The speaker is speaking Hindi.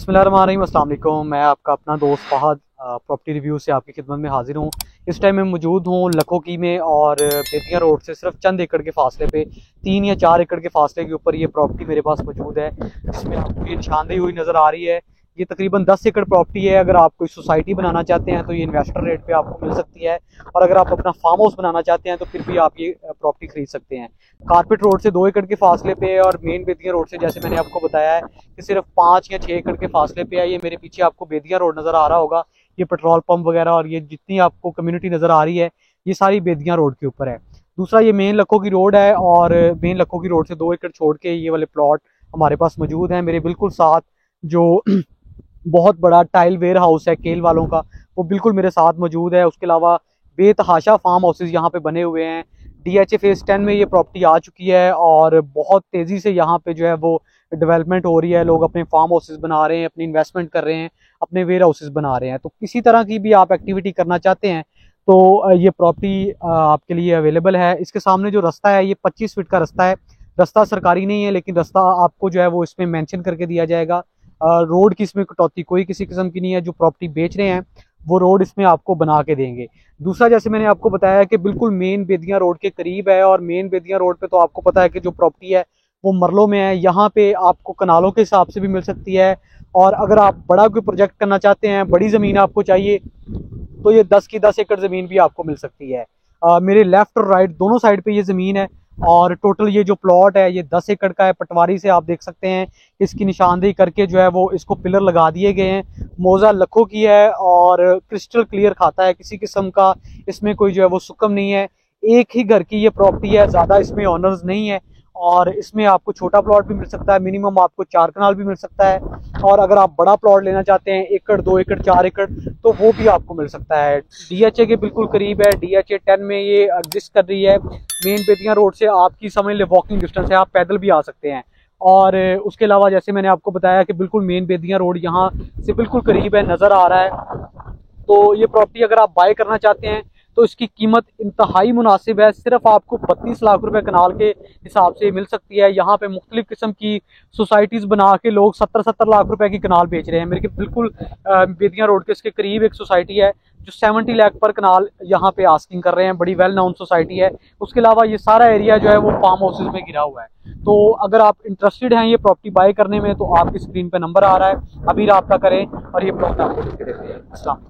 बिस्मिल्लाहिर्रहमानिर्रहीम, अस्सलाम वालेकुम। मैं आपका अपना दोस्त फहद प्रॉपर्टी रिव्यू से आपकी खिदमत में हाजिर हूँ। इस टाइम मैं मौजूद हूँ लखोकी में और बेतिया रोड से सिर्फ चंद एकड़ के फासले पे 3 या 4 एकड़ के फासले के ऊपर ये प्रॉपर्टी मेरे पास मौजूद है, जिसमें आपको ये निशानदेही हुई नज़र आ रही है। ये तकरीबन 10 एकड़ प्रॉपर्टी है। अगर आप कोई सोसाइटी बनाना चाहते हैं तो ये इन्वेस्टर रेट पे आपको मिल सकती है, और अगर आप अपना फार्म हाउस बनाना चाहते हैं तो फिर भी आप ये प्रॉपर्टी खरीद सकते हैं। कारपेट रोड से 2 एकड़ के फासले पे और मेन बेतिया रोड से, जैसे मैंने आपको बताया है, कि सिर्फ 5 या 6 एकड़ के फासले पे है। ये मेरे पीछे आपको बेतिया रोड नज़र आ रहा होगा। ये पेट्रोल पंप वगैरह और ये जितनी आपको कम्युनिटी नज़र आ रही है, ये सारी बेतिया रोड के ऊपर है। दूसरा, ये मेन लखोकी रोड है और मेन लखोकी रोड से 2 एकड़ छोड़ के ये वाले प्लॉट हमारे पास मौजूद हैं। मेरे बिल्कुल साथ जो बहुत बड़ा टाइल वेयर हाउस है केल वालों का, वो बिल्कुल मेरे साथ मौजूद है। उसके अलावा बेतहाशा फार्म हाउसेज यहाँ पे बने हुए हैं। DHA फेज़ 10 में ये प्रॉपर्टी आ चुकी है और बहुत तेज़ी से यहाँ पे जो है वो डेवलपमेंट हो रही है। लोग अपने फार्म हाउसेज बना रहे हैं, अपनी इन्वेस्टमेंट कर रहे हैं, अपने वेयर हाउसेज बना रहे हैं। तो किसी तरह की भी आप एक्टिविटी करना चाहते हैं तो ये प्रॉपर्टी आपके लिए अवेलेबल है। इसके सामने जो रास्ता है, ये 25 फीट का रास्ता है। रास्ता सरकारी नहीं है, लेकिन रास्ता आपको जो है वो इसमें मेंशन करके दिया जाएगा। रोड की इसमें कटौती कोई किसी किस्म की नहीं है। जो प्रॉपर्टी बेच रहे हैं वो रोड इसमें आपको बना के देंगे। दूसरा, जैसे मैंने आपको बताया कि बिल्कुल मेन बेतिया रोड के करीब है, और मेन बेतिया रोड पे तो आपको पता है कि जो प्रॉपर्टी है वो मरलों में है। यहाँ पे आपको कनालों के हिसाब से भी मिल सकती है, और अगर आप बड़ा कोई प्रोजेक्ट करना चाहते हैं, बड़ी ज़मीन आपको चाहिए, तो ये 10 की 10 एकड़ ज़मीन भी आपको मिल सकती है। मेरे लेफ़्ट और राइट दोनों साइड पे ये ज़मीन है, और टोटल ये जो प्लॉट है ये 10 एकड़ का है। पटवारी से आप देख सकते हैं, इसकी निशानदेही करके जो है वो इसको पिलर लगा दिए गए हैं। मौजा लखों की है और क्रिस्टल क्लियर खाता है, किसी किस्म का इसमें कोई जो है वो सुकम नहीं है। एक ही घर की ये प्रॉपर्टी है, ज़्यादा इसमें ऑनर्स नहीं है, और इसमें आपको छोटा प्लॉट भी मिल सकता है, मिनिमम आपको 4 कनाल भी मिल सकता है। और अगर आप बड़ा प्लॉट लेना चाहते हैं, 1 एकड़ 2 एकड़ 4 एकड़, तो वो भी आपको मिल सकता है। DHA के बिल्कुल करीब है। DHA 10 में ये एग्जिस्ट कर रही है। मेन बेतिया रोड से आपकी समझ ले वॉकिंग डिस्टेंस है, आप पैदल भी आ सकते हैं। और उसके अलावा जैसे मैंने आपको बताया कि बिल्कुल मेन बेतिया रोड यहाँ से बिल्कुल करीब है, नज़र आ रहा है। तो ये प्रॉपर्टी अगर आप बाय करना चाहते हैं तो इसकी कीमत इंतहाई मुनासिब है। सिर्फ आपको 32 लाख रुपए कनाल के हिसाब से मिल सकती है। यहाँ पे मुख्तलिफ किस्म की सोसाइटीज़ बना के लोग 70-70 लाख रुपए की कनाल बेच रहे हैं। मेरे बिल्कुल बेतिया रोड के इसके करीब एक सोसाइटी है जो 70 लाख पर कनाल यहाँ पे आस्किंग कर रहे हैं। बड़ी वेल नाउन सोसाइटी है। उसके अलावा ये सारा एरिया जो है वो फार्म हाउसेज में घिरा हुआ है। तो अगर आप इंटरेस्टेड हैं ये प्रॉपर्टी बाय करने में, तो आपकी स्क्रीन पर नंबर आ रहा है, अभी रब्ता करें और ये प्रॉपर्टी आपको लेके देते हैं। अस्सलाम।